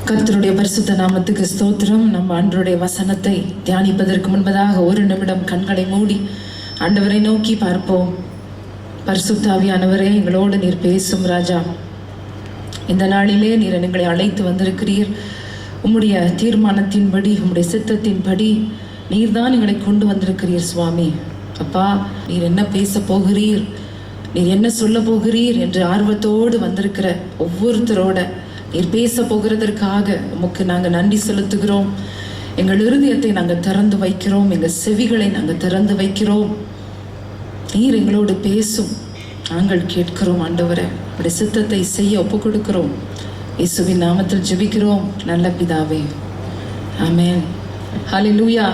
கர்த்தருடைய பரிசுத்த நாமத்துக்கு ஸ்தோத்திரம். நம்ம ஆண்டவருடைய வசனத்தை தியானிப்பதற்கு முன்பதாக ஒரு நிமிடம் கண்களை மூடி ஆண்டவரை நோக்கி பார்ப்போம். பரிசுத்த ஆவியானவரே, எங்களோடு நீர் பேசும் ராஜா. இந்த நாளிலே நீர் எங்களை அழைத்து வந்திருக்கிறீர். உம்முடைய தீர்மானத்தின்படி, உம்முடைய சித்தத்தின்படி நீர்தான் எங்களை கொண்டு வந்திருக்கிறீர் சுவாமி. அப்பா, நீர் என்ன பேச போகிறீர், நீர் என்ன சொல்ல போகிறீர் என்று ஆர்வத்தோடு வந்திருக்கிற ஒவ்வொருத்தரோட நீர் பேச போகிறதற்காக உமக்கு நாங்கள் நன்றி செலுத்துகிறோம். எங்கள் இருதயத்தை நாங்கள் திறந்து வைக்கிறோம், எங்கள் செவிகளை நாங்கள் திறந்து வைக்கிறோம். நீர் எங்களோடு பேசும், நாங்கள் கேட்கிறோம். ஆண்டவரே, உடைய சித்தத்தை செய்ய ஒப்பு கொடுக்கிறோம். இயேசுவின் நாமத்தில் ஜெபிக்கிறோம் நல்ல பிதாவே, ஆமென். ஹல்லேலூயா,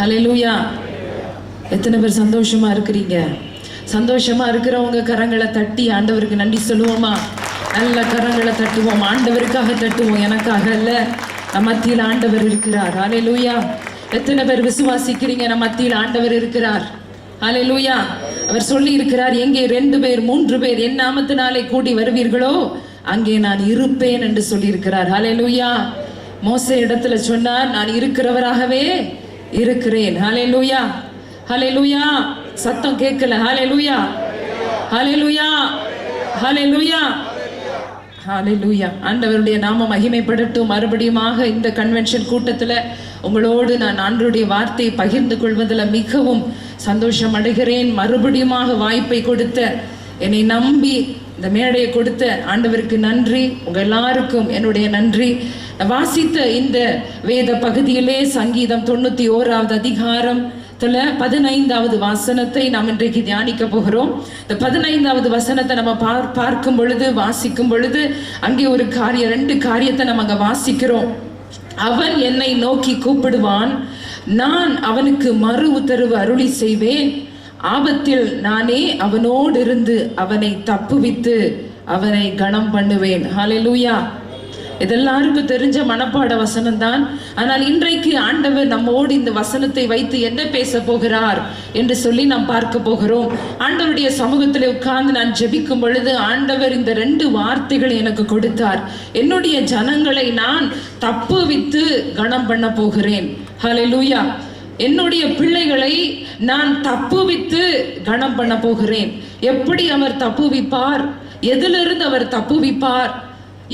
ஹல்லேலூயா. எத்தனை பேர் சந்தோஷமா இருக்கிறீங்க? சந்தோஷமா இருக்கிறவங்க கரங்களை தட்டி ஆண்டவருக்கு நன்றி சொல்லுவோமா? நல்ல கரங்களை தட்டுவோம், ஆண்டவருக்காக தட்டுவோம், எனக்காக அல்ல. நம்ம மத்தியில் ஆண்டவர் இருக்கிறார். ஹல்லேலூயா. எத்தனை பேர் விசுவாசிக்கிறீங்க நம்ம மத்தியில் ஆண்டவர் இருக்கிறார்? ஹல்லேலூயா. அவர் சொல்லி இருக்கிறார், எங்கே 2 பேர் 3 பேர் என் நாமத்தினாலே கூடி வருவீர்களோ அங்கே நான் இருப்பேன் என்று சொல்லி இருக்கிறார். ஹல்லேலூயா. மோசே இடத்துல சொன்னார், நான் இருக்கிறவராகவே இருக்கிறேன். ஹல்லேலூயா, ஹல்லேலூயா. சத்தம் கேட்கல. ஹல்லேலூயா, ஹல்லேலூயா, ஹல்லேலூயா, ஹல்லேலூயா. ஆண்டவருடைய நாம மகிமைப்படட்டும். மறுபடியுமாக இந்த கன்வென்ஷன் கூட்டத்தில் உங்களோடு நான் ஆண்டவருடைய வார்த்தையை பகிர்ந்து கொள்வதில் மிகவும் சந்தோஷம் அடைகிறேன். மறுபடியுமாக வாய்ப்பை கொடுத்த, என்னை நம்பி இந்த மேடையை கொடுத்த ஆண்டவருக்கு நன்றி. உங்க எல்லாருக்கும் என்னுடைய நன்றி. வாசித்த இந்த வேத பகுதியிலே சங்கீதம் 91வது அதிகாரம் 15வது வசனத்தை நாம் இன்றைக்கு தியானிக்க போகிறோம். இந்த 15வது வசனத்தை நம்ம பார்க்கும் பொழுது, வாசிக்கும் பொழுது அங்கே ஒரு காரியம், 2 காரியத்தை நம்ம அங்க வாசிக்கிறோம். அவன் என்னை நோக்கி கூப்பிடுவான், நான் அவனுக்கு மறு உத்தரவு அருளி செய்வேன். ஆபத்தில் நானே அவனோடு இருந்து அவனை தப்புவித்து அவனை கனம் பண்ணுவேன். ஹல்லேலூயா. இதெல்லாருக்கும் தெரிஞ்ச மனப்பாட வசனம் தான். ஆனால் இன்றைக்கு ஆண்டவர் நம்மோடு இந்த வசனத்தை வைத்து என்ன பேச போகிறார் என்று சொல்லி நாம் பார்க்க போகிறோம். ஆண்டவருடைய சமூகத்தில் உட்கார்ந்து நான் ஜெபிக்கும் பொழுது ஆண்டவர் இந்த 2 வார்த்தைகளை எனக்கு கொடுத்தார். என்னுடைய ஜனங்களை நான் தப்புவித்து கனம் பண்ண போகிறேன். ஹல்லேலூயா. என்னுடைய பிள்ளைகளை நான் தப்புவித்து கனம் பண்ண போகிறேன். எப்படி அவர் தப்புவிப்பார், எதிலிருந்து அவர் தப்புவிப்பார்,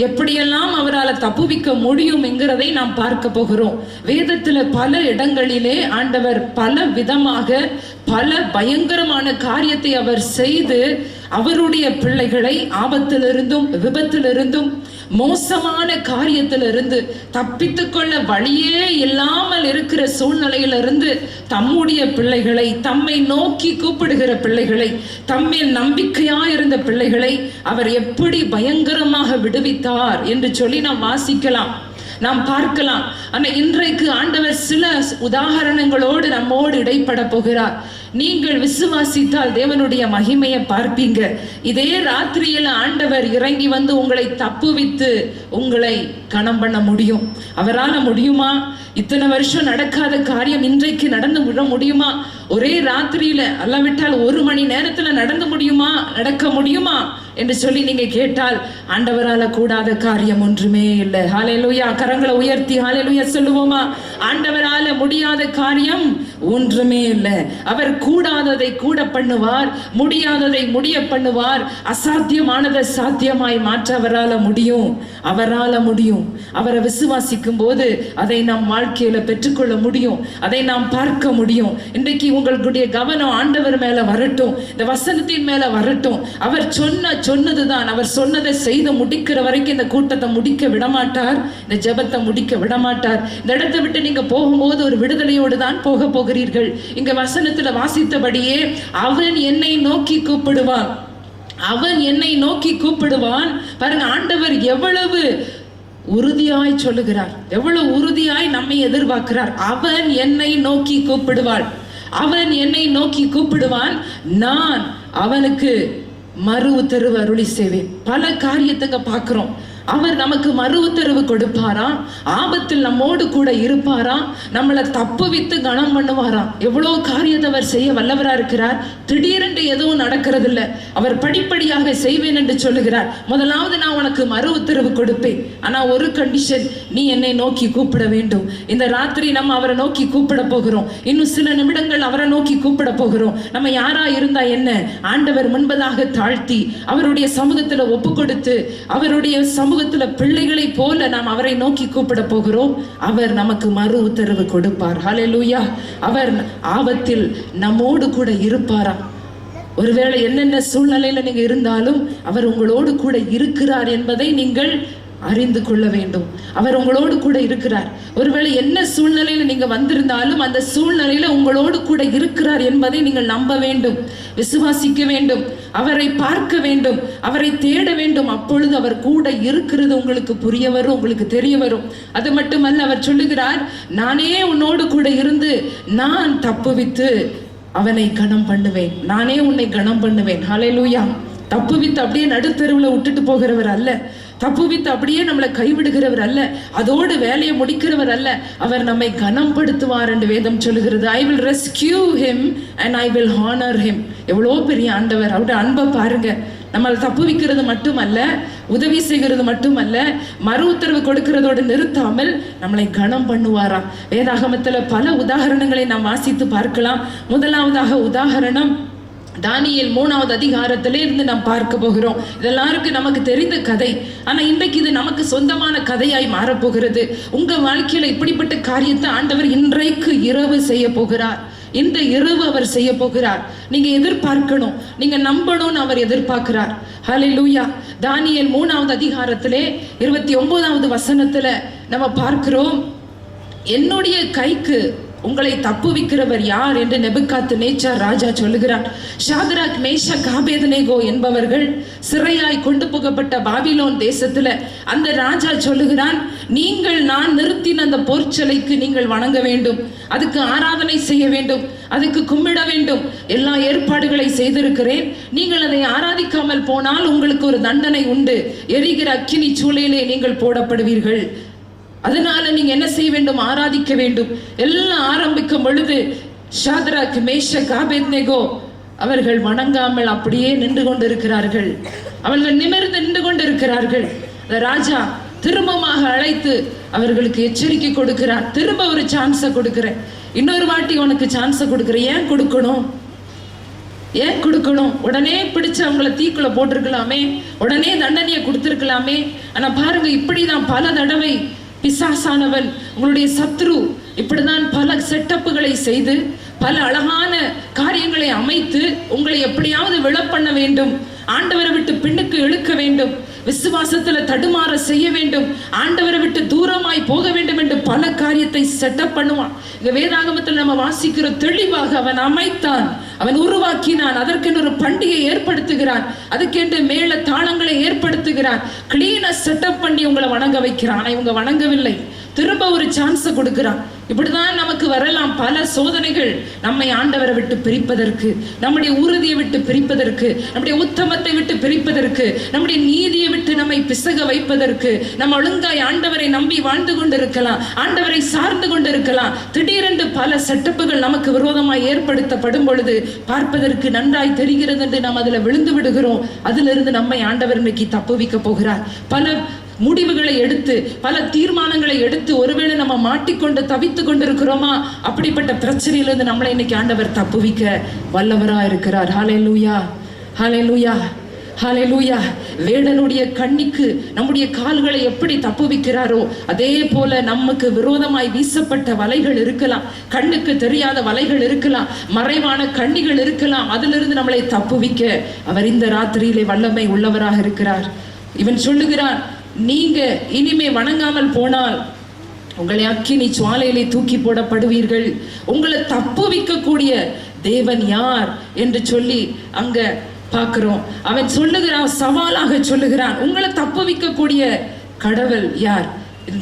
எப்படியெல்லாம் அவரால் தப்புவிக்க முடியும் என்கிறதை நாம் பார்க்க போகிறோம். வேதத்துல பல இடங்களிலே ஆண்டவர் பல விதமாக பல பயங்கரமான காரியத்தை அவர் செய்து அவருடைய பிள்ளைகளை ஆபத்திலிருந்தும் விபத்திலிருந்தும் மோசமான காரியத்திலிருந்து தப்பித்துக் கொள்ள வழியே இல்லாமல் இருக்கிற சூழ்நிலையிலிருந்து தம்முடைய பிள்ளைகளை, தம்மை நோக்கி கூப்பிடுகிற பிள்ளைகளை, தம்மில் நம்பிக்கையாயிருந்த பிள்ளைகளை அவர் எப்படி பயங்கரமாக விடுவித்தார் என்று சொல்லி நாம் வாசிக்கலாம், நாம் பார்க்கலாம். ஆனா இன்றைக்கு ஆண்டவர் சில உதாரணங்களோடு நம்மோடு இடைப்பட போகிறார். நீங்கள் விசுவாசித்தால் தேவனுடைய மகிமையை பார்ப்பீங்க. இதே ராத்திரியில் ஆண்டவர் இறங்கி வந்து உங்களை தப்புவித்து உங்களை கனம் பண்ண முடியும். அவரால் முடியுமா? இத்தனை வருஷம் நடக்காத காரியம் இன்றைக்கு நடந்து விட முடியுமா? ஒரே ராத்திரியில அல்லாவிட்டால் 1 மணி நேரத்துல நடந்து முடியுமா, நடக்க முடியுமா என்று சொல்லி நீங்க கேட்டால் ஆண்டவரால கூடாத காரியம் ஒன்றுமே இல்லை. ஹல்லேலூயா. கரங்களை உயர்த்தி ஹல்லேலூயா சொல்லுவோமா? ஆண்டவரால முடியாத காரியம் ஒன்றுமே இல்லை. அவர் கூடாததை கூட பண்ணுவார், முடியாததை முடிய பண்ணுவார், அசாத்தியமானதை சாத்தியமாய் மாற்ற அவரால முடியும். அவரால முடியும். அவரை விசுவாசிக்கும் போது அதை நாம் வாழ்க்கையில பெற்றுக்கொள்ள முடியும், அதை நாம் பார்க்க முடியும். இன்றைக்கு உங்களுடைய கவனம் ஆண்டவர் மேல வரட்டும், இந்த வசனத்தின் மேல வரட்டும். அவர் சொன்னதுதான், அவர் சொன்னதை செய்து முடிக்கிற வரைக்கும் இந்த கூட்டத்தை முடிக்க விடமாட்டார், இந்த ஜெபத்தை முடிக்க விடமாட்டார். இந்த இடத்தை விட்டு நீங்க போகும்போது ஒரு விடுதலையோடு தான் போக போகிறீர்கள். இங்க வசனத்துல வாசித்தபடியே அவன் என்னை நோக்கி கூப்பிடுவான், அவன் என்னை நோக்கி கூப்பிடுவான். பாருங்க, ஆண்டவர் எவ்வளவு உறுதியாய் சொல்லுகிறார், எவ்வளவு உறுதியாய் நம்மை எதிர்பார்க்கிறார். அவன் என்னை நோக்கி கூப்பிடுவான், அவன் என்னை நோக்கி கூப்பிடுவான், நான் அவனுக்கு மறு உத்தரவு அருளி செய்வேன். பல காரியத்துங்க பார்க்கிறோம். அவர் நமக்கு மறு உத்தரவு கொடுப்பாராம், ஆபத்தில் நம்மோடு கூட இருப்பாராம், நம்மளை தப்புவித்து கனம் பண்ணுவாராம். எவ்வளோ காரியத்தை அவர் செய்ய வல்லவரா இருக்கிறார். திடீரென்று எதுவும் நடக்கிறது இல்லை, அவர் படிப்படியாக செய்வேன் என்று சொல்லுகிறார். முதலாவது நான் உனக்கு மறு உத்தரவு கொடுப்பேன், ஆனா ஒரு கண்டிஷன், நீ என்னை நோக்கி கூப்பிட வேண்டும். இந்த ராத்திரி நம்ம அவரை நோக்கி கூப்பிட போகிறோம். இன்னும் சில நிமிடங்கள் அவரை நோக்கி கூப்பிட போகிறோம். நம்ம யாரா இருந்தா என்ன, ஆண்டவர் முன்பதாக தாழ்த்தி அவருடைய சமூகத்துல ஒப்பு கொடுத்து அவருடைய சமூகத்துல பிள்ளைகளை போல நாம் அவரை நோக்கி கூப்பிட போகிறோம். அவர் நமக்கு மறு உத்தரவு கொடுப்பார். ஹல்லேலூயா. அவர் ஆபத்தில் நம்மோடு கூட இருப்பாரா. ஒருவேளை என்னென்ன சூழ்நிலையில நீங்க இருந்தாலும் அவர் உங்களோடு கூட இருக்கிறார் என்பதை நீங்கள் அறிந்து கொள்ள வேண்டும். அவர் உங்களோடு கூட இருக்கிறார். ஒருவேளை என்ன சூழ்நிலையில நீங்க வந்திருந்தாலும் அந்த சூழ்நிலையில உங்களோடு கூட இருக்கிறார் என்பதை நீங்கள் நம்ப வேண்டும், விசுவாசிக்க வேண்டும், அவரை பார்க்க வேண்டும், அவரை தேட வேண்டும். அப்பொழுது அவர் கூட இருக்கிறது உங்களுக்கு புரிய வரும், உங்களுக்கு தெரிய வரும். அது மட்டுமல்ல, அவர் சொல்லுகிறார், நானே உன்னோடு கூட இருந்து நான் தப்புவித்து அவனை கனம் பண்ணுவேன், நானே உன்னை கனம் பண்ணுவேன். ஹல்லேலூயா. தப்புவித்து அப்படியே நடுத்தெருவில் விட்டுட்டு போகிறவர் அல்ல, தப்புவித்து அப்படியே நம்மளை கைவிடுகிறவர் அல்ல, அதோடு வேலையை முடிக்கிறவர் அல்ல. அவர் நம்மை கனம்படுத்துவார் என்று வேதம் சொல்லுகிறது. I will rescue him and I will honor him. எவ்வளோ பெரிய ஆண்டவர். அவருடைய அன்பை பாருங்க. நம்மளை தப்புவிக்கிறது மட்டுமல்ல, உதவி செய்கிறது மட்டுமல்ல, மறு உத்தரவு கொடுக்கிறதோடு நிறுத்தாமல் நம்மளை கனம் பண்ணுவாராம். வேதாகமத்தில் பல உதாரணங்களை நாம் வாசித்து பார்க்கலாம். முதலாவதாக உதாரணம் தானியேல் 3வது அதிகாரத்திலே இருந்து நாம் பார்க்க போகிறோம். இதெல்லாருக்கும் நமக்கு தெரிந்த கதை. ஆனா இன்றைக்கு இது நமக்கு சொந்தமான கதையாய் மாறப்போகிறது. உங்க வாழ்க்கையில இப்படிப்பட்ட காரியத்தை ஆண்டவர் இன்றைக்கு இரவு செய்ய போகிறார். இந்த இரவு அவர் செய்ய போகிறார். நீங்க எதிர்பார்க்கணும், நீங்க நம்பணும்னு அவர் எதிர்பார்க்கிறார். ஹல்லேலூயா. தானியேல் 3வது அதிகாரத்திலே 29வது வசனத்துல நம்ம பார்க்கிறோம், என்னுடைய கைக்கு உங்களை தப்புவிக்கிறவர் யார் என்று நேபுகாத்நேச்சார் ராஜா சொல்லுகிறார். ஷாத்ராக், மேஷாக், ஆபேத்நேகோ என்பவர்கள் சிறையாய் கொண்டு போகப்பட்ட பாபிலோன் தேசத்துல அந்த ராஜா சொல்லுகிறான், நீங்கள் நான் நிறுத்தின அந்த பொற்சிலைக்கு நீங்கள் வணங்க வேண்டும், அதுக்கு ஆராதனை செய்ய வேண்டும், அதுக்கு கும்பிட வேண்டும். எல்லா ஏற்பாடுகளை செய்திருக்கிறேன். நீங்கள் அதை ஆராதிக்காமல் போனால் உங்களுக்கு ஒரு தண்டனை உண்டு. எரிகிற அக்கினி சூளையிலே நீங்கள் போடப்படுவீர்கள். அதனால நீங்க என்ன செய்ய வேண்டும், ஆராதிக்க வேண்டும். எல்லாம் ஆரம்பிக்கும் பொழுது ஷாத்ராக், மேஷாக், ஆபேத்நேகோ அவர்கள் வணங்காமல் அப்படியே நின்று கொண்டிருக்கிறார்கள். அவர்கள் நிமிர்ந்து நின்று கொண்டிருக்கிறார்கள். ராஜா திரும்பமாக அழைத்து அவர்களுக்கு எச்சரிக்கை கொடுக்கிறார். திரும்ப ஒரு சான்ஸை கொடுக்கிறேன், இன்னொரு வாட்டி உனக்கு சான்ஸை கொடுக்கிறேன். ஏன் கொடுக்கணும், ஏன் கொடுக்கணும்? உடனே பிடிச்சு அவங்கள தீக்குள்ள போட்டிருக்கலாமே, உடனே தண்டனையை கொடுத்திருக்கலாமே. ஆனா பாருங்க, இப்படிதான் பல தடவை பிசாசானவன், உங்களுடைய சத்ரு, இப்படிதான் பல செட்டப்புகளை செய்து பல அழகான காரியங்களை அமைத்து உங்களை எப்படியாவது விழப்பண்ண வேண்டும், ஆண்டவரை விட்டு பின்னுக்கு இழுக்க வேண்டும், விசுவாசத்துல தடுமாற செய்ய வேண்டும், ஆண்டவரை விட்டு தூரமாய் போக வேண்டும் என்று பல காரியத்தை செட்டப் பண்ணுவான். இங்க வேதாகமத்தில் நம்ம வாசிக்கிற தெளிவாக, அவன் அமைத்தான், அவன் உருவாக்கினான், அதற்கென்று ஒரு பண்டிகை ஏற்படுத்துகிறான், அதுக்கென்று மேல தாளங்களை ஏற்படுத்துகிறான், கிளீனா செட்டப் பண்ணி உங்களை வணங்க வைக்கிறான். ஆனா இவங்க வணங்கவில்லை. திரும்ப ஒரு சான்ஸை கொடுக்கிறான். இப்படிதான் நமக்கு வரலாம் பல சோதனைகள், நம்மை ஆண்டவரை விட்டு பிரிப்பதற்கு, நம்முடைய உறுதியை விட்டு பிரிப்பதற்கு, நம்முடைய உத்தமத்தை விட்டு பிரிப்பதற்கு, நம்முடைய நீதியை விட்டு நம்மை பிசக வைப்பதற்கு. நம்ம ஒழுங்காய் ஆண்டவரை நம்பி வாழ்ந்து கொண்டிருக்கலாம், ஆண்டவரை சார்ந்து கொண்டிருக்கலாம். திடீரென்று பல செட்டப்புகள் நமக்கு விரோதமாய் ஏற்படுத்தப்படும் பொழுது பார்ப்பதற்கு நன்றாய் தெரிகிறது என்று நாம் அதில் விழுந்து விடுகிறோம். அதிலிருந்து நம்மை ஆண்டவர் இன்னைக்கு தப்புவிக்க போகிறார். பல முடிவுகளை எடுத்து, பல தீர்மானங்களை எடுத்து ஒருவேளை நம்ம மாட்டிக்கொண்டு தவித்து கொண்டிருக்கிறோமா, அப்படிப்பட்ட பிரச்சனையிலிருந்து நம்மளை இன்னைக்கு ஆண்டவர் தப்புவிக்க வல்லவரா இருக்கிறார். ஹல்லேலூயா, ஹல்லேலூயா, ஹல்லேலூயா. வேடனுடைய கண்ணிக்கு நம்முடைய கால்களை எப்படி தப்புவிக்கிறாரோ அதே போல நமக்கு விரோதமாய் வீசப்பட்ட வலைகள் இருக்கலாம், கண்ணுக்கு தெரியாத வலைகள் இருக்கலாம், மறைவான கண்ணிகள் இருக்கலாம். அதிலிருந்து நம்மளை தப்புவிக்க அவர் இந்த ராத்திரியிலே வல்லமை உள்ளவராக இருக்கிறார். இவன் சொல்லுகிறான், நீங்க இனிமே வணங்காமல் போனால் உங்களை அக்கினி சுவாலையிலே தூக்கி போடப்படுவீர்கள். உங்களை தப்புவிக்கக்கூடிய தேவன் யார் என்று சொல்லி அங்க பார்க்கிறோம். அவன் சொல்லுகிறான், சவாலாக சொல்லுகிறான், உங்களை தப்புவிக்கக்கூடிய கடவுள் யார்?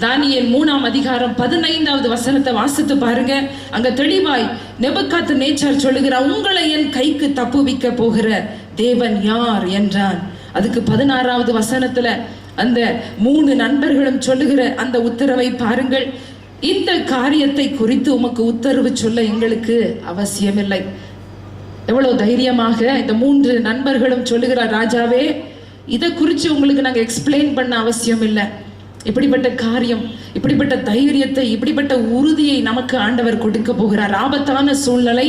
தானியேல் 3ஆம் அதிகாரம் 15வது வசனத்தை வாசித்து பாருங்க. அங்க தெளிவாய் நேபுகாத்நேச்சார் சொல்லுகிறார், உங்களை என் கைக்கு தப்புவிக்க போகிற தேவன் யார் என்றான். அதுக்கு 16வது வசனத்துல அந்த 3 நண்பர்களும் சொல்லுகிற அந்த உத்தரவை பாருங்கள். இந்த காரியத்தை குறித்து உமக்கு உத்தரவு சொல்ல எங்களுக்கு அவசியமில்லை. எவ்வளவு தைரியமாக இந்த 3 நண்பர்களும் சொல்லுகிறார், ராஜாவே இதை குறித்து உங்களுக்கு நாங்கள் எக்ஸ்பிளைன் பண்ண அவசியம் இல்லை. இப்படிப்பட்ட காரியம், இப்படிப்பட்ட தைரியத்தை, இப்படிப்பட்ட உறுதியை நமக்கு ஆண்டவர் கொடுக்க போகிறார். ஆபத்தான சூழ்நிலை,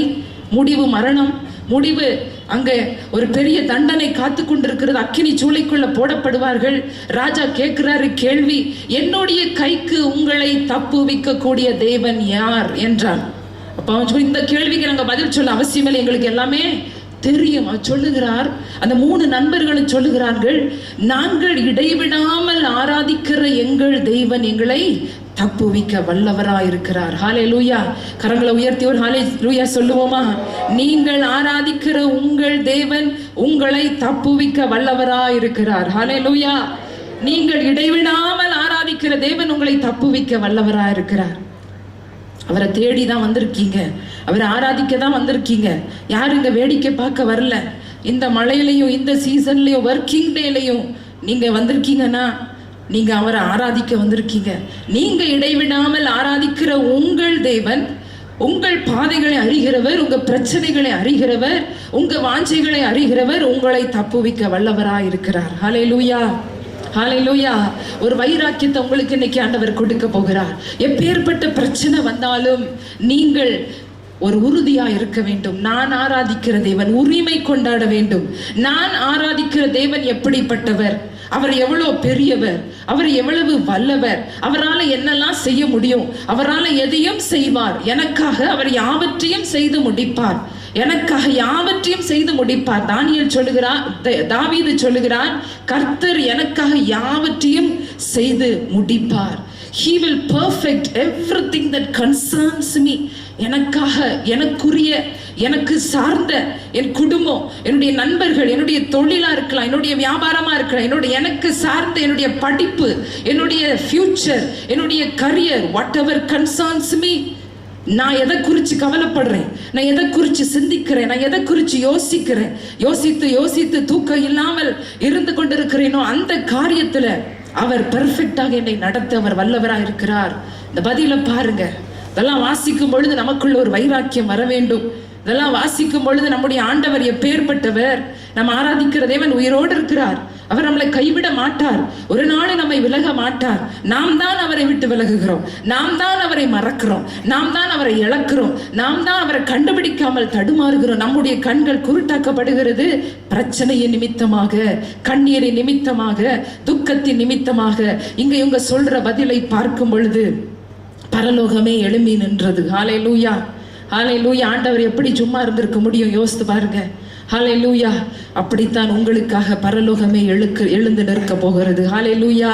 முடிவு மரணம், முடிவு அங்கே ஒரு பெரிய தண்டனை காத்து கொண்டிருக்கிறது. அக்கினி சூளைக்குள்ள போடப்படுவார்கள். ராஜா கேட்கிறாரு கேள்வி, என்னுடைய கைக்கு உங்களை தப்புவிக்க கூடிய தேவன் யார் என்றார். அப்ப அவன் இந்த கேள்விக்கு நாங்கள் பதில் சொல்ல அவசியமில்லை, எங்களுக்கு எல்லாமே தெரியும். அவர் சொல்லுகிறார், அந்த 3 நண்பர்களும் சொல்லுகிறார்கள், நாங்கள் இடைவிடாமல் ஆராதிக்கிற எங்கள் தெய்வன் எங்களை தப்புவிக்க வல்லவராயிருக்கிறார். ஹல்லேலூயா. கரங்களை உயர்த்தி ஒரு ஹல்லேலூயா சொல்லுவோமா? நீங்கள் ஆராதிக்கிற உங்கள் தேவன் உங்களை தப்புவிக்க வல்லவராயிருக்கிறார். ஹல்லேலூயா. நீங்கள் இடைவிடாமல் ஆராதிக்கிற தேவன் உங்களை தப்புவிக்க வல்லவராயிருக்கிறார். அவரை தேடி தான் வந்திருக்கீங்க, அவரை ஆராதிக்க தான் வந்திருக்கீங்க. யாரும் இங்க வேடிக்கை பார்க்க வரல. இந்த மழையிலையும் இந்த சீசன்லையும் ஒர்க்கிங் டேலையும் நீங்க வந்திருக்கீங்கன்னா நீங்க அவரை ஆராதிக்க வந்திருக்கீங்க. நீங்க இடைவிடாமல் ஆராதிக்கிற உங்கள் தேவன் உங்கள் பாதைகளை அறிகிறவர், உங்க பிரச்சனைகளை அறிகிறவர், உங்க வாஞ்சைகளை அறிகிறவர், உங்களை தப்புவிக்க வல்லவராய் இருக்கிறார். ஹல்லேலூயா, ஹல்லேலூயா. ஒரு வைராக்கியத்தை உங்களுக்கு இன்னைக்கு ஆண்டவர் கொடுக்க போகிறார். எப்பேற்பட்ட பிரச்சனை வந்தாலும் நீங்கள் ஒரு உறுதியா இருக்க வேண்டும். நான் ஆராதிக்கிற தேவன் உரிமை கொண்டாட வேண்டும். நான் ஆராதிக்கிற தேவன் எப்படிப்பட்டவர், அவர் எவ்வளவு பெரியவர், அவர் எவ்வளவு வல்லவர், அவரால் என்னெல்லாம் செய்ய முடியும், அவரால் எதையும் செய்வார். எனக்காக அவர் யாவற்றையும் செய்து முடிப்பார், எனக்காக யாவற்றையும் செய்து முடிப்பார். தானியேல் சொல்லுகிறார், தாவீது சொல்லுகிறார், கர்த்தர் எனக்காக யாவற்றையும் செய்து முடிப்பார். He will perfect everything that concerns me. எனக்காக, எனக்குரிய, எனக்கு சார்ந்த என் குடும்பம், என்னுடைய நண்பர்கள், என்னுடைய தொழிலா இருக்கலாம், என்னுடைய வியாபாரமா இருக்கலாம், எனக்கு சார்ந்த என்னுடைய படிப்பு, என்னுடைய ஃபியூச்சர், என்னுடைய career, what ever concerns me, நான் எதை குறித்து கவலைப்படுறேன், நான் எதை குறித்து சிந்திக்கிறேன், நான் எதை குறித்து யோசிக்கிறேன், யோசித்து தூக்கம் இல்லாமல் இருந்து கொண்டிருக்கிறேனோ அந்த காரியத்துல அவர் பெர்ஃபெக்டாக என்னை நடத்த அவர் வல்லவராக இருக்கிறார். இந்த பதில பாருங்க. இதெல்லாம் வாசிக்கும் பொழுது நமக்குள்ள ஒரு வைராக்கியம் வர வேண்டும். இதெல்லாம் வாசிக்கும் பொழுது நம்முடைய ஆண்டவர் எப்பேற்பட்டவர், நம்ம ஆராதிக்கிற தேவன் உயிரோடு இருக்கிறார். அவர் நம்மளை கைவிட மாட்டார், ஒரு நாள் நம்மை விலக மாட்டார். நாம் தான் அவரை விட்டு விலகுகிறோம், நாம் தான் அவரை மறக்கிறோம், நாம் தான் அவரை இழக்கிறோம், நாம் தான் அவரை கண்டுபிடிக்காமல் தடுமாறுகிறோம். நம்முடைய கண்கள் குருட்டாக்கப்படுகிறது பிரச்சனையின் நிமித்தமாக, கண்ணீரின் நிமித்தமாக, துக்கத்தின் நிமித்தமாக. இங்க இவங்க சொல்ற பதிலை பார்க்கும் பொழுது பரலோகமே எழும்பி நின்றது. ஹல்லேலூயா, ஹல்லேலூயா. ஆண்டவர் எப்படி சும்மா இருந்திருக்க முடியும்? யோசித்து பாருங்க. ஹல்லேலூயா. அப்படித்தான் உங்களுக்காக பரலோகமே எழுந்து நிற்க போகிறது. ஹல்லேலூயா.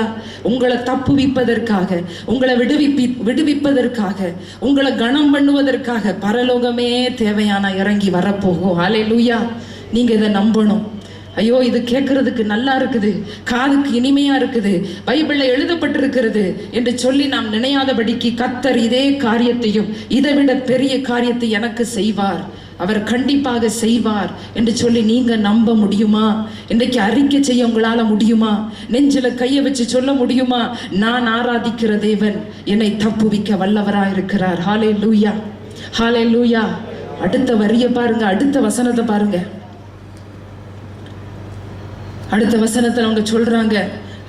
உங்களை தப்புவிப்பதற்காக, உங்களை விடுவிப்பதற்காக, உங்களை கனம் பண்ணுவதற்காக பரலோகமே தேவையான இறங்கி வரப்போகும். ஹல்லேலூயா. நீங்க இதை நம்பணும். ஐயோ, இது கேட்கறதுக்கு நல்லா இருக்குது, காதுக்கு இனிமையா இருக்குது, பைபிள்ல எழுதப்பட்டிருக்கிறது என்று சொல்லி நாம் நினையாதபடிக்கு கர்த்தர் இதே காரியத்தையும் இதை விட பெரிய காரியத்தை எனக்கு செய்வார், அவர் கண்டிப்பாக செய்வார் என்று சொல்லி நீங்க நம்ப முடியுமா? இன்றைக்கு அறிக்கை செய்ய உங்களால முடியுமா? நெஞ்சில கையை வச்சு சொல்ல முடியுமா? நான் ஆராதிக்கிற தேவன் என்னை தப்புவிக்க வல்லவராக இருக்கிறார். ஹல்லேலூயா, ஹல்லேலூயா. அடுத்த வரிய பாருங்க, அடுத்த வசனத்தை பாருங்க. அடுத்த வசனத்தில் அவங்க சொல்றாங்க,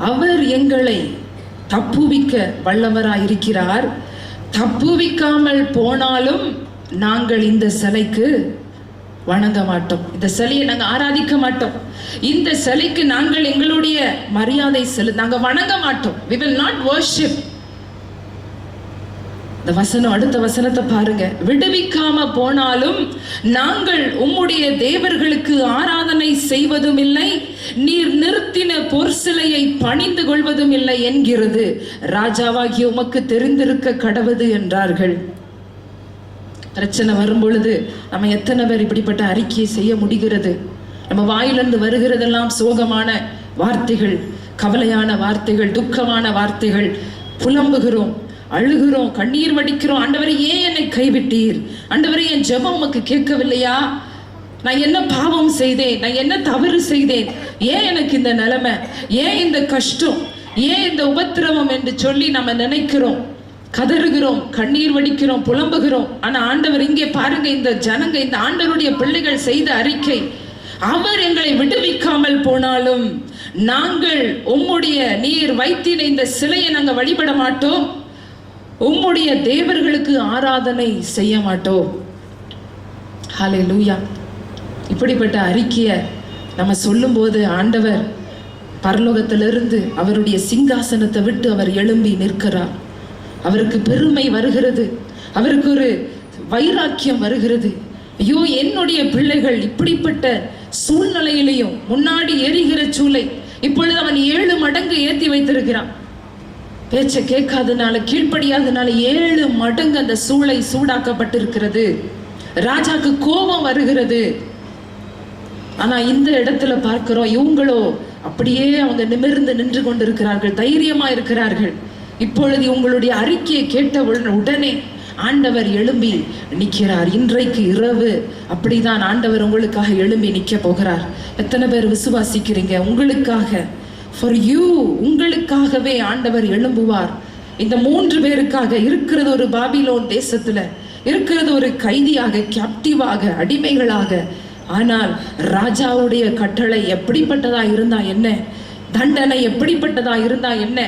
அவர் எங்களை தப்புவிக்க வல்லவராய் இருக்கிறார், தப்புவிக்காமல் போனாலும் நாங்கள் இந்த சிலைக்கு வணங்க மாட்டோம், இந்த சிலையை நாங்கள் ஆராதிக்க மாட்டோம், இந்த சிலைக்கு நாங்கள் எங்களுடைய மரியாதை நாங்கள் வணங்க மாட்டோம். we will not worship. இந்த வசனம், அடுத்த வசனத்தை பாருங்க. விடுவிக்காம போனாலும் நாங்கள் உம்முடைய தேவர்களுக்கு ஆராதனை செய்வதும் இல்லை, நீர் நிறுத்தின பொற் சிலையை பணிந்து கொள்வதும் இல்லை என்கிறது. ராஜாவாகிய உமக்கு தெரிந்திருக்க கடவது என்றார்கள். பிரச்சனை வரும் பொழுது நம்ம எத்தனை பேர் இப்படிப்பட்ட அறிக்கையை செய்ய முடிகிறது? நம்ம வாயிலிருந்து வருகிறதெல்லாம் சோகமான வார்த்தைகள், கவலையான வார்த்தைகள், துக்கமான வார்த்தைகள். புலம்புகிறோம், அழுகிறோம், கண்ணீர் வடிக்கிறோம். ஆண்டவரே, ஏன் என்னை கைவிட்டீர்? ஆண்டவரே, என் ஜெபம் உமக்கு கேட்கவில்லையா? நான் என்ன பாவம் செய்தேன்? நான் என்ன தவறு செய்தேன்? ஏன் எனக்கு இந்த நிலைமை? ஏன் இந்த கஷ்டம்? ஏன் இந்த உபத்திரவம் என்று சொல்லி நம்ம நினைக்கிறோம், கதறுகிறோம், கண்ணீர் வடிக்கிறோம், புலம்புகிறோம். ஆனா ஆண்டவர் இங்கே பாருங்க, இந்த ஜனங்க, இந்த ஆண்டவருடைய பிள்ளைகள் செய்த அறிக்கை, அவர் எங்களை விடுவிக்காமல் போனாலும் நாங்கள் உம்முடைய நீர் வைத்தின இந்த சிலையை நாங்கள் வழிபட மாட்டோம், உம்முடைய தேவர்களுக்கு ஆராதனை செய்ய மாட்டோம். ஹல்லேலூயா. இப்படிப்பட்ட அறிக்கையை நம்ம சொல்லும் போது ஆண்டவர் பரலோகத்திலிருந்து அவருடைய சிங்காசனத்தை விட்டு அவர் எழும்பி நிற்கிறார். அவருக்கு பெருமை வருகிறது, அவருக்கு ஒரு வைராக்கியம் வருகிறது. ஐயோ, என்னுடைய பிள்ளைகள் இப்படிப்பட்ட சூழ்நிலையிலையும், முன்னாடி எரிகிற சூளை இப்பொழுது அவன் 7 மடங்கு ஏற்றி வைத்திருக்கிறான். பேச்சை கேட்காதனால, கீழ்ப்படியாதனால 7 மடங்கு அந்த சூளை சூடாக்கப்பட்டிருக்கிறது. ராஜாக்கு கோபம் வருகிறது. ஆனா இந்த இடத்துல பார்க்கிறோம், இவங்களோ அப்படியே அவங்க நிமிர்ந்து நின்று கொண்டிருக்கிறார்கள், தைரியமா இருக்கிறார்கள். இப்பொழுது உங்களுடைய அறிக்கையை கேட்ட உடனே ஆண்டவர் எழும்பி நிற்கிறார். இன்றைக்கு இரவு அப்படிதான் ஆண்டவர் உங்களுக்காக எழும்பி நிற்க போகிறார். எத்தனை பேர் விசுவாசிக்கிறீங்க? உங்களுக்காக, ஃபார் யூ, உங்களுக்காகவே ஆண்டவர் எழும்புவார். இந்த 3 பேருக்காக இருக்கிறது ஒரு பாபிலோன் தேசத்துல, இருக்கிறது ஒரு கைதியாக, கேப்டிவாக, அடிமைகளாக. ஆனால் ராஜாவுடைய கட்டளை எப்படிப்பட்டதா இருந்தா என்ன, தண்டனை எப்படிப்பட்டதா இருந்தா என்ன,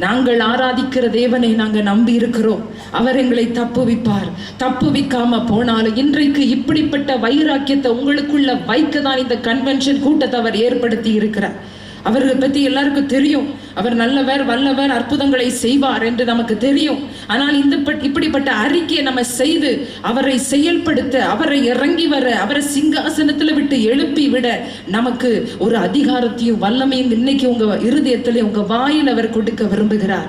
நாங்கள் ஆராதிக்கிற தேவனை நாங்கள் நம்பி இருக்கிறோம், அவர் எங்களை தப்புவிப்பார். தப்புவிக்காம போனாலும் இன்றைக்கு இப்படிப்பட்ட வைராக்கியத்தை உங்களுக்குள்ள வைக்க தான் இந்த கன்வென்ஷன் கூட்டத்தை அவர் ஏற்படுத்தி இருக்கிறார். அவரை பத்தி எல்லாருக்கும் தெரியும், அவர் நல்லவர், வல்லவர், அற்புதங்களை செய்வார் என்று நமக்கு தெரியும். ஆனால் இப்படிப்பட்ட அறிக்கையை நம்ம செய்து அவரை செயல்படுத்த, அவரை இறங்கி வர, அவரை சிங்காசனத்துல விட்டு எழுப்பி விட நமக்கு ஒரு அதிகாரத்தையும் வல்லமையும் இன்னைக்கு உங்க இருதயத்திலே, உங்க வாயில் அவர் கொடுக்க விரும்புகிறார்.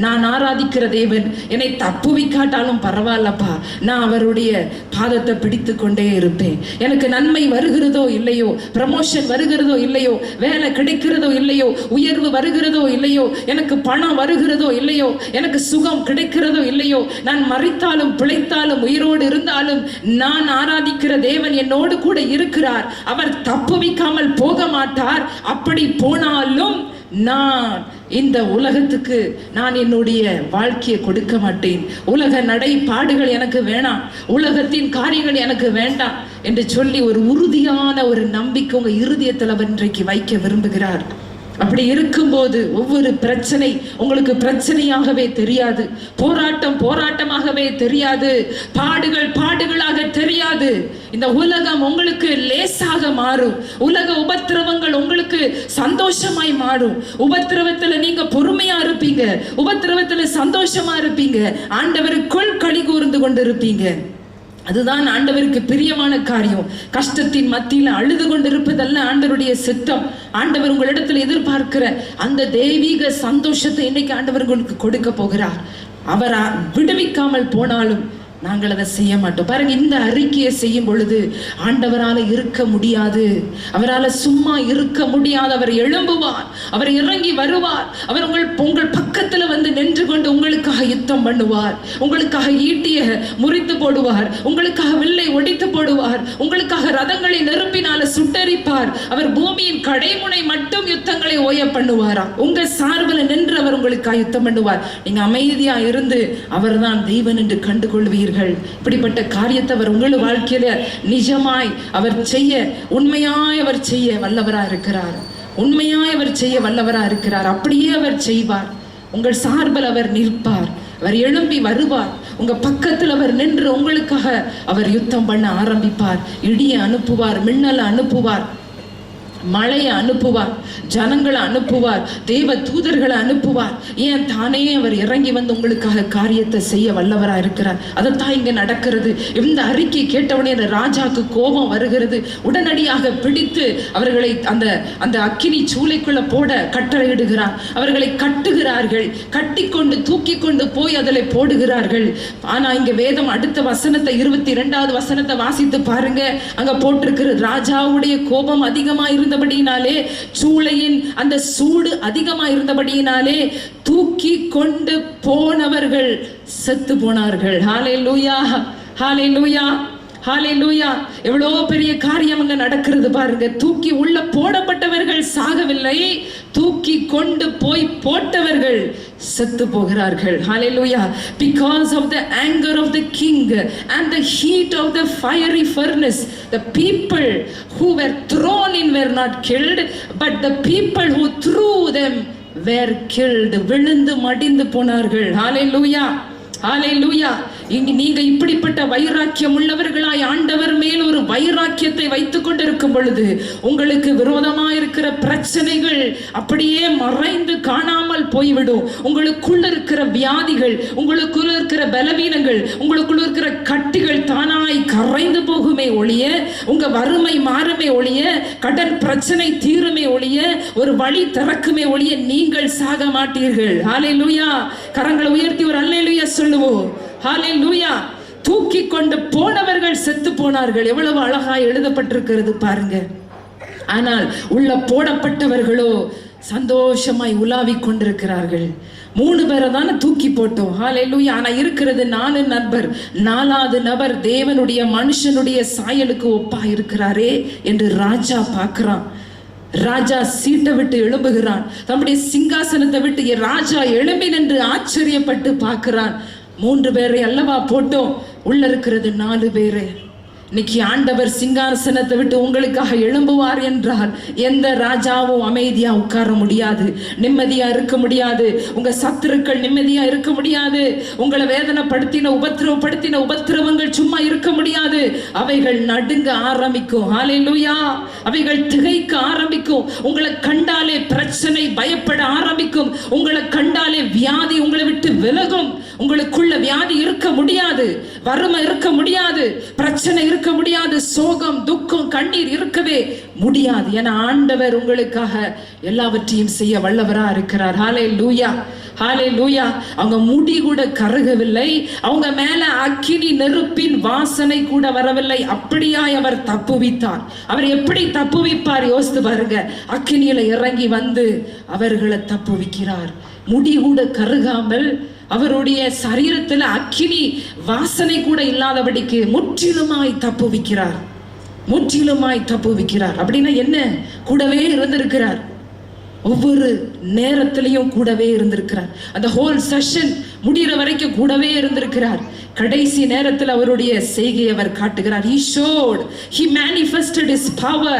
நான் ஆராதிக்கிற தேவன் என்னை தப்புவிக்காட்டாலும் பரவாயில்லப்பா, நான் அவருடைய பாதத்தை பிடித்து கொண்டே இருப்பேன். எனக்கு நன்மை வருகிறதோ இல்லையோ, ப்ரமோஷன் வருகிறதோ இல்லையோ, வேலை கிடைக்கிறதோ இல்லையோ, உயர்வு வருகிறதோ இல்லையோ, எனக்கு பணம் வருகிறதோ இல்லையோ, எனக்கு சுகம் கிடைக்கிறதோ இல்லையோ, நான் மரித்தாலும் பிழைத்தாலும் உயிரோடு இருந்தாலும் நான் ஆராதிக்கிற தேவன் என்னோடு கூட இருக்கிறார். அவர் தப்புவிக்காமல் போக மாட்டார். அப்படி போனாலும் நான் இந்த உலகத்துக்கு நான் என்னுடைய வாழ்க்கையை கொடுக்க மாட்டேன். உலக நடை பாடுகள் எனக்கு வேணாம், உலகத்தின் காரியங்கள் எனக்கு வேண்டாம் என்று சொல்லி ஒரு உறுதியான ஒரு நம்பிக்கை உங்க இருதயத்தில் அவர் இன்றைக்கு வைக்க விரும்புகிறார். அப்படி இருக்கும்போது ஒவ்வொரு பிரச்சனை உங்களுக்கு பிரச்சனையாகவே தெரியாது, போராட்டம் போராட்டமாகவே தெரியாது, பாடுகள் பாடுகளாக தெரியாது. இந்த உலகம் உங்களுக்கு லேசாக மாறும். உலக உபத்திரவங்கள் உங்களுக்கு சந்தோஷமாய் மாறும். உபத்திரவத்துல நீங்க பொறுமையா இருப்பீங்க, உபத்திரவத்துல சந்தோஷமா இருப்பீங்க, ஆண்டவருக்குள் களி கூர்ந்து கொண்டு இருப்பீங்க. அதுதான் ஆண்டவருக்கு பிரியமான காரியம். கஷ்டத்தின் மத்தியில் அழுது கொண்டிருப்பதல்ல ஆண்டவருடைய சித்தம். ஆண்டவர் உங்களிடத்தில் எதிர்பார்க்கிற அந்த தெய்வீக சந்தோஷத்தை இன்னைக்கு ஆண்டவர் உங்களுக்கு கொடுக்க போகிறார். அவர் விடுவிக்காமல் போனாலும் நாங்கள் அதை செய்ய மாட்டோம். பாருங்க, இந்த அறிக்கையை செய்யும் பொழுது ஆண்டவரால் இருக்க முடியாது, அவரால் சும்மா இருக்க முடியாது. அவர் எழும்புவார், அவர் இறங்கி வருவார், அவர் உங்கள் பக்கத்துல வந்து நின்று கொண்டு உங்களுக்காக யுத்தம் பண்ணுவார், உங்களுக்காக ஈட்டிய முறித்து போடுவார், உங்களுக்காக வில்லை ஒடித்து போடுவார், உங்களுக்காக ரதங்களை நெருப்பினால சுட்டரிப்பார். அவர் பூமியின் கடைமுனை மட்டும் யுத்தங்களை ஓய பண்ணுவாரா. உங்க சார்பில் நின்று அவர் உங்களுக்காக யுத்தம் பண்ணுவார். நீங்க அமைதியா இருந்து அவர் தான் தெய்வன் என்று கண்டுகொள்வீர்கள். இப்படிப்பட்ட காரியத்தை அவர் உங்கள் வாழ்க்கையில நிஜமாய் அவர் செய்ய, உண்மையாய் அவர் செய்ய வல்லவரா இருக்கிறார். உண்மையாய் அவர் செய்ய வல்லவரா இருக்கிறார். அப்படியே அவர் செய்வார். உங்கள் சார்பில் அவர் நிற்பார், அவர் எழும்பி வருவார், உங்க பக்கத்தில் அவர் நின்று உங்களுக்காக அவர் யுத்தம் பண்ண ஆரம்பிப்பார். இடியை அனுப்புவார், மின்னலை அனுப்புவார், மழையை அனுப்புவார், ஜனங்களை அனுப்புவார், தேவ தூதர்களை அனுப்புவார். ஏன் தானே அவர் இறங்கி வந்து உங்களுக்காக காரியத்தை செய்ய வல்லவரா இருக்கிறார். அதைத்தான் இங்க நடக்கிறது. இந்த அறிக்கை கேட்டவுடனே அந்த ராஜாக்கு கோபம் வருகிறது. உடனடியாக பிடித்து அவர்களை அந்த அந்த அக்கினி சூளைக்குள்ள போட கட்டளையிடுகிறார். அவர்களை கட்டுகிறார்கள், கட்டி கொண்டு தூக்கி கொண்டு போய் அதில் போடுகிறார்கள். ஆனா இங்க வேதம் அடுத்த வசனத்தை 22வது வசனத்தை வாசித்து பாருங்க. அங்க போட்டிருக்கிறது, ராஜாவுடைய கோபம் அதிகமாக இருந்தபடியினாலே, சூளையின் அந்த சூடு அதிகமாக இருந்தபடியினாலே தூக்கி கொண்டு போனவர்கள் செத்து போனார்கள். ஹல்லேலூயா, ஹல்லேலூயா, ஹல்லேலூயா. எவ்வளோ பெரிய காரியம் அங்க நடக்கிறது பாருங்க. தூக்கி உள்ள போடப்பட்டவர்கள் சாகவில்லை, தூக்கி கொண்டு போய் போட்டவர்கள் செத்து போகிறார்கள். ஹல்லேலூயா. Because of the anger of the king and the heat of the fiery furnace, the people who were thrown in were not killed, but the people who threw them were killed. விழுந்து மடிந்து போனார்கள். ஹல்லேலூயா, ஹல்லேலூயா. இங்க நீங்க இப்படிப்பட்ட வைராக்கியம் உள்ளவர்களாய் ஆண்டவர் மேல் ஒரு வைராக்கியத்தை வைத்துக் கொண்டிருக்கும் பொழுது உங்களுக்கு விரோதமாக இருக்கிற பிரச்சனைகள் அப்படியே மறைந்து காணாமல் போய்விடும். உங்களுக்குள்ள இருக்கிற வியாதிகள், உங்களுக்குள்ள இருக்கிற பலவீனங்கள், உங்களுக்குள்ள இருக்கிற கட்டிகள் தானாய் கரைந்து போகுமே ஒழிய, உங்க வறுமை மாறுமே ஒழிய, கடன் பிரச்சனை தீருமே ஒழிய, ஒரு வழி திறக்குமே ஒழிய நீங்கள் சாக மாட்டீர்கள். ஹல்லேலூயா. கரங்களை உயர்த்தி ஒரு அல்லேலூயா சொல்லுவோம். ஹல்லேலூயா. தூக்கி கொண்டு போனவர்கள் செத்து போனார்கள். எவ்வளவு அழகாய் எழுதப்பட்டிருக்கிறது பாருங்க. ஆனால் உள்ள போடப்பட்டவர்களோ சந்தோஷமாய் உலாவிக் கொண்டிருக்கிறார்கள். 3 பேரை தானே தூக்கி போட்டோம். ஹல்லேலூயா. ஆனா இருக்கிறது 4 நபர். 4வது நபர் தேவனுடைய மனுஷனுடைய சாயலுக்கு ஒப்பா இருக்கிறாரே என்று ராஜா பார்க்கிறான். ராஜா சீட்டை விட்டு எழும்புகிறான். தம்முடைய சிங்காசனத்தை விட்டு ராஜா எழும்பி நின்று ஆச்சரியப்பட்டு பார்க்கிறான். 3 பேரை அல்லவா போட்டோம், உள்ள இருக்கிறது 4 பேரு. இன்னைக்கு ஆண்டவர் சிங்காசனத்தை விட்டு உங்களுக்காக எழும்புவார் என்றால் எந்த ராஜாவும் அமைதியா உட்கார முடியாது, நிம்மதியா இருக்க முடியாது. உங்க சத்துருக்கள் நிம்மதியா இருக்க முடியாது. உங்களை வேதனைப்படுத்தின உபத்திரவங்கள் சும்மா இருக்க முடியாது. அவைகள் நடுங்க ஆரம்பிக்கும். ஹல்லேலூயா. அவைகள் திகைக்க ஆரம்பிக்கும். உங்களை கண்டாலே பிரச்சனை பயப்பட ஆரம்பிக்கும். உங்களை கண்டாலே வியாதி உங்களை விட்டு விலகும். உங்களுக்குள்ள வியாதி இருக்க முடியாது, வறுமை இருக்க முடியாது, பிரச்சனை இருக்க முடியாது, சோகம் துக்கம் கண்ணீர் இருக்கவே முடியாது. என ஆண்டவர் உங்களுக்காக எல்லாவற்றையும் செய்ய வல்லவரா இருக்கிறார். ஹல்லேலூயா, ஹல்லேலூயா. அவங்க முடி கூட கருகவில்லை, அவங்க மேல அக்கினி நெருப்பின் வாசனை கூட வரவில்லை. அப்படியாய் அவர் தப்புவித்தார். அவர் எப்படி தப்புவிப்பார் யோசித்து பாருங்க. அக்கினியில இறங்கி வந்து அவர்களை தப்புவிக்கிறார். முடி கூட கருகாமல், அவருடைய சரீரத்தில் அக்கினி வாசனை கூட இல்லாதபடிக்கு முற்றிலுமாய் தப்புவிக்கிறார். முற்றிலுமாய் தப்புவிக்கிறார். அப்படின்னா என்ன? கூடவே இருந்திருக்கிறார். ஒவ்வொரு நேரத்திலையும் கூடவே இருந்திருக்கிறார். அந்த ஹோல் செஷன் முடிகிற வரைக்கும் கூடவே இருந்திருக்கிறார். கடைசி நேரத்தில் அவருடைய செய்கையை அவர் காட்டுகிறார். He showed, he manifested his power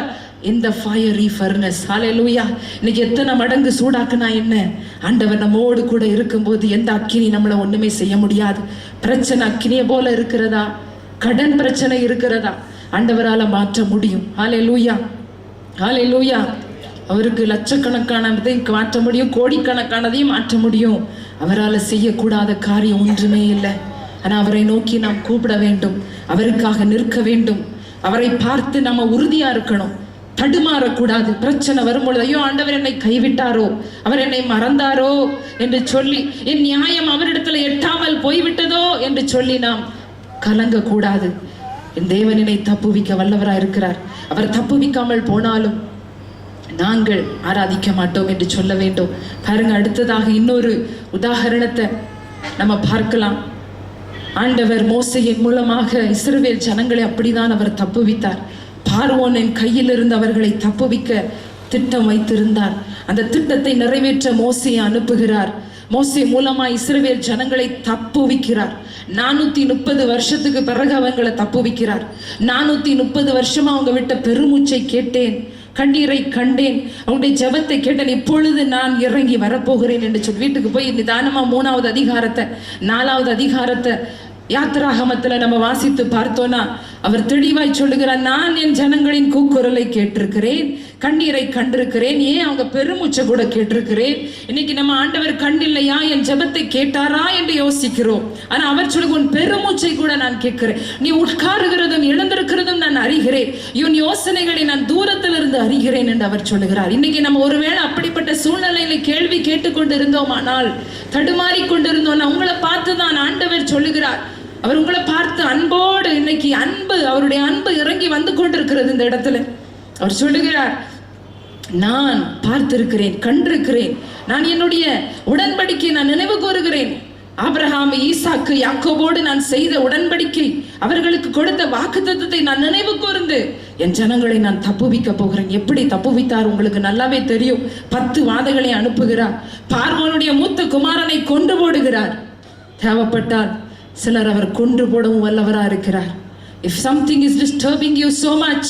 in the fiery furnace. ஹல்லேலூயா. இன்னைக்கு எத்தனை மடங்கு சூடாக்குனா என்ன? ஆண்டவர் நம்மோடு கூட இருக்கும்போது எந்த அக்கினி நம்மளை ஒண்ணுமே செய்ய முடியாது. பிரச்சனை அக்கினியை போல இருக்கிறதா? கடன் பிரச்சனை இருக்கிறதா? ஆண்டவரால மாற்ற முடியும். ஹல்லேலூயா, ஹல்லேலூயா. அவருக்கு லட்சக்கணக்கானதை மாற்ற முடியும், கோடிக்கணக்கானதையும் மாற்ற முடியும். அவரால் செய்யக்கூடாத காரியம் ஒன்றுமே இல்லை. ஆனா அவரை நோக்கி நாம் கூப்பிட வேண்டும், அவருக்காக நிற்க வேண்டும், அவரை பார்த்து நம்ம உறுதியா இருக்கணும், தடுமாறக்கூடாது. பிரச்சனை வரும்பொழுது ஐயோ ஆண்டவர் என்னை கைவிட்டாரோ, அவர் என்னை மறந்தாரோ என்று சொல்லி, என் நியாயம் அவரிடத்துல எட்டாமல் போய்விட்டதோ என்று சொல்லி நாம் கலங்க கூடாது. என் தேவன் என்னை தப்புவிக்க வல்லவரா இருக்கிறார். அவர் தப்புவிக்காமல் போனாலும் நாங்கள் ஆராதிக்க மாட்டோம் என்று சொல்ல வேண்டும். பாருங்க, அடுத்ததாக இன்னொரு உதாரணத்தை நம்ம பார்க்கலாம். ஆண்டவர் மோசேயின் மூலமாக இஸ்ரவேல் ஜனங்களை அப்படிதான் அவர் தப்புவித்தார். பார்வோனின் கையிலிருந்து அவர்களை தப்புவிக்க திட்டம் வைத்திருந்தார். அந்த திட்டத்தை நிறைவேற்ற மோசேயை அனுப்புகிறார். மோசே மூலமா இஸ்ரவேல் ஜனங்களை தப்புவிக்கிறார். 430 வருஷத்துக்கு பிறகு அவங்களை தப்புவிக்கிறார். 430 வருஷமா அவங்க விட்ட பெருமூச்சை கேட்டேன், கண்ணீரை கண்டேன், அவங்களுடைய ஜெபத்தை கேட்டேன், இப்பொழுது நான் இறங்கி வரப்போகிறேன் என்று சொல்லி வீட்டுக்கு போய் நிதானமா 3வது அதிகாரத்தை 4வது அதிகாரத்தை யாத்திராகமத்துல நம்ம வாசித்து பார்த்தோம்னா அவர் தெளிவாய் சொல்லுகிறார், நான் என் ஜனங்களின் கூக்குரலை கேட்டிருக்கிறேன், கண்ணீரை கண்டிருக்கிறேன், ஏன் அவங்க பெருமூச்சை கூட கேட்டிருக்கிறேன். இன்னைக்கு நம்ம ஆண்டவர் கண்டில்லையா, என் ஜெபத்தை கேட்டாரா என்று யோசிக்கிறோம். ஆனா அவர் சொல்லுங்க, உன் பெருமூச்சை கூட நான் கேட்கிறேன், நீ உட்காருகிறதும் எழுந்திருக்கிறதும் நான் அறிகிறேன், உன் யோசனைகளை நான் தூரத்தில் இருந்து அறிகிறேன் என்று அவர் சொல்லுகிறார். இன்னைக்கு நம்ம ஒருவேளை அப்படிப்பட்ட சூழ்நிலையில கேள்வி கேட்டுக்கொண்டு இருந்தோமானால், தடுமாறி கொண்டிருந்தோம்னா, உங்களை பார்த்துதான் ஆண்டவர் சொல்லுகிறார். அவர் உங்களை பார்த்து அன்போடு, இன்னைக்கு அன்பு, அவருடைய அன்பு இறங்கி வந்து கொண்டிருக்கிறது இந்த இடத்துல. அவர் சொல்லுகிறார், நான் பார்த்திருக்கிறேன், கண்டிருக்கிறேன், நான் என்னுடைய உடன்படிக்கை நான் நினைவு கூறுகிறேன். ஆபிரகாம், ஈசாக்கு, யாக்கோபோடு நான் செய்த உடன்படிக்கை, அவர்களுக்கு கொடுத்த வாக்குத்தத்தத்தை நான் நினைவு கூர்ந்து என் ஜனங்களை நான் தப்புவிக்க போகிறேன். எப்படி தப்புவித்தார் உங்களுக்கு நல்லாவே தெரியும். 10 வாதைகளை அனுப்புகிறார். பார்வோனுடைய மூத்த குமாரனை கொன்று போடுகிறார். தேவைப்பட்டால் சிலர் அவர் கொன்று போடவும் வல்லவரா இருக்கிறார். If something is disturbing you so much,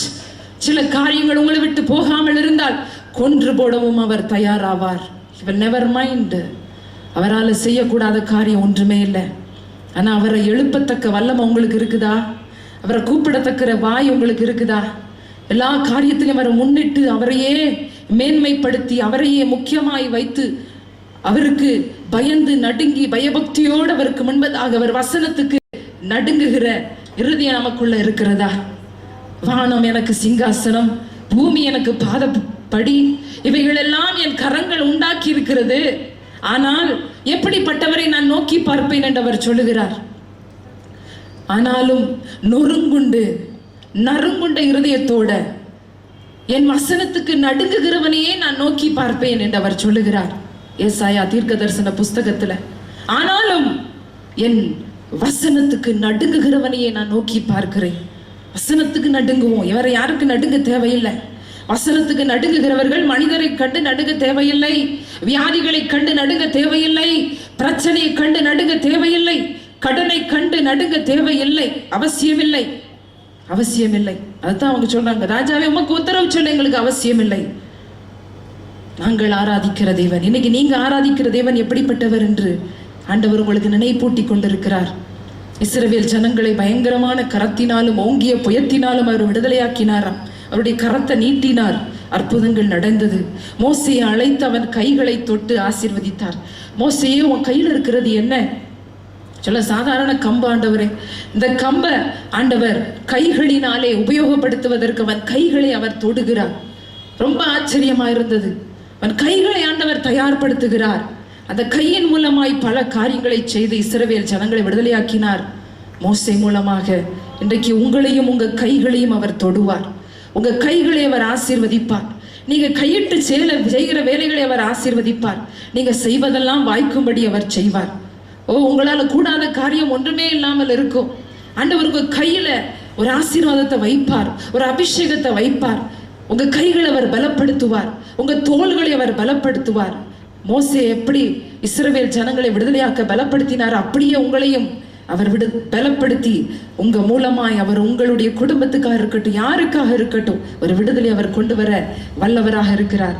சில காரியங்கள் உங்களை விட்டு போகாமல் இருந்தால் கொன்று போடவும் அவர் தயாராவார். He will never mind. அவரால் செய்யக்கூடாத காரியம் ஒன்றுமே இல்லை. ஆனா அவரை எழுப்பத்தக்க வல்லமை உங்களுக்கு இருக்குதா? அவரை கூப்பிடத்தக்கிற வாய் உங்களுக்கு இருக்குதா? எல்லா காரியத்திலும் அவரை முன்னிட்டு அவரையே மேன்மைப்படுத்தி அவரையே முக்கியமாய் வைத்து அவருக்கு பயந்து நடுங்கி பயபக்தியோடு அவருக்கு முன்பதாக அவர் வசனத்துக்கு நடுங்குகிற இருதயம் நமக்குள்ள இருக்கிறதா? வானம் எனக்கு சிங்காசனம், பூமி எனக்கு பாதப்படி, இவைகளெல்லாம் என் கரங்கள் உண்டாக்கி இருக்கிறது. ஆனால் எப்படிப்பட்டவரை நான் நோக்கி பார்ப்பேன் என்று அவர் சொல்லுகிறார். ஆனாலும் நறுங்குண்ட இருதயத்தோட என் வசனத்துக்கு நடுங்குகிறவனையே நான் நோக்கி பார்ப்பேன் என்று அவர் சொல்லுகிறார். ஏசாயா தீர்க்க தரிசன புஸ்தகத்துல. ஆனாலும் என் வசனத்துக்கு நடுங்குகிறவனையே நான் நோக்கி பார்க்கிறேன். வசனத்துக்கு நடுங்குவோம். இவரை யாருக்கு நடுங்க தேவையில்லை. வசனத்துக்கு நடுங்குகிறவர்கள் மனிதரை கண்டு நடுங்க தேவையில்லை, வியாதிகளை கண்டு நடுங்க தேவையில்லை, பிரச்சனையை கண்டு நடுங்க தேவையில்லை, கடனை கண்டு நடுங்க தேவையில்லை. அவசியமில்லை. அதுதான் அவங்க சொல்றாங்க, ராஜாவே உமக்கு உத்தரவு சொல்ல எங்களுக்கு அவசியம் இல்லை. நாங்கள் ஆராதிக்கிற தேவன், இன்னைக்கு நீங்க ஆராதிக்கிற தேவன் எப்படிப்பட்டவர் என்று ஆண்டவர் உங்களுக்கு நினைப்பூட்டி கொண்டிருக்கிறார். இஸ்ரவேல் ஜனங்களை பயங்கரமான கரத்தினாலும் ஓங்கிய புயத்தினாலும் அவர் விடுதலையாக்கினாராம். அவருடைய கரத்தை நீட்டினார், அற்புதங்கள் நடந்தது. மோசையை அழைத்து அவன் கைகளை தொட்டு ஆசீர்வதித்தார். மோசையே உன் கையில் இருக்கிறது என்ன? சொல்ல சாதாரண கம்பு ஆண்டவரே. இந்த கம்பை ஆண்டவர் கைகளினாலே உபயோகப்படுத்துவதற்கு அவன் கைகளை அவர் தொடுகிறார். ரொம்ப ஆச்சரியமா இருந்தது. அவன் கைகளை ஆண்டவர் தயார்படுத்துகிறார். அந்த கையின் மூலமாய் பல காரியங்களை செய்து இஸ்ரவேல் ஜனங்களை விடுதலையாக்கினார். மோசே மூலமாக இன்றைக்கு உங்களையும் உங்க கைகளையும் அவர் தொடுவார். உங்க கைகளை அவர் ஆசீர்வதிப்பார். நீங்க கையிட்டு செய்கிற வேலைகளை அவர் ஆசீர்வதிப்பார். நீங்க செய்வதெல்லாம் வாய்க்கும்படி அவர் செய்வார். உங்களால கூடாத காரியம் ஒன்றுமே இல்லாமல் இருக்கும். ஆண்டவருக்கு கையில ஒரு ஆசீர்வாதத்தை வைப்பார், ஒரு அபிஷேகத்தை வைப்பார். உங்க கைகளை அவர் பலப்படுத்துவார், உங்க தோள்களை அவர் பலப்படுத்துவார். மோசே எப்படி இஸ்ரவேல் ஜனங்களை விடுதலையாக்க பலப்படுத்தினார், அப்படியே உங்களையும் அவர் பலப்படுத்தி உங்க மூலமாய் அவர் உங்களுடைய குடும்பத்துக்காக இருக்கட்டும், யாருக்காக இருக்கட்டும், ஒரு விடுதலை அவர் கொண்டு வர வல்லவராக இருக்கிறார்.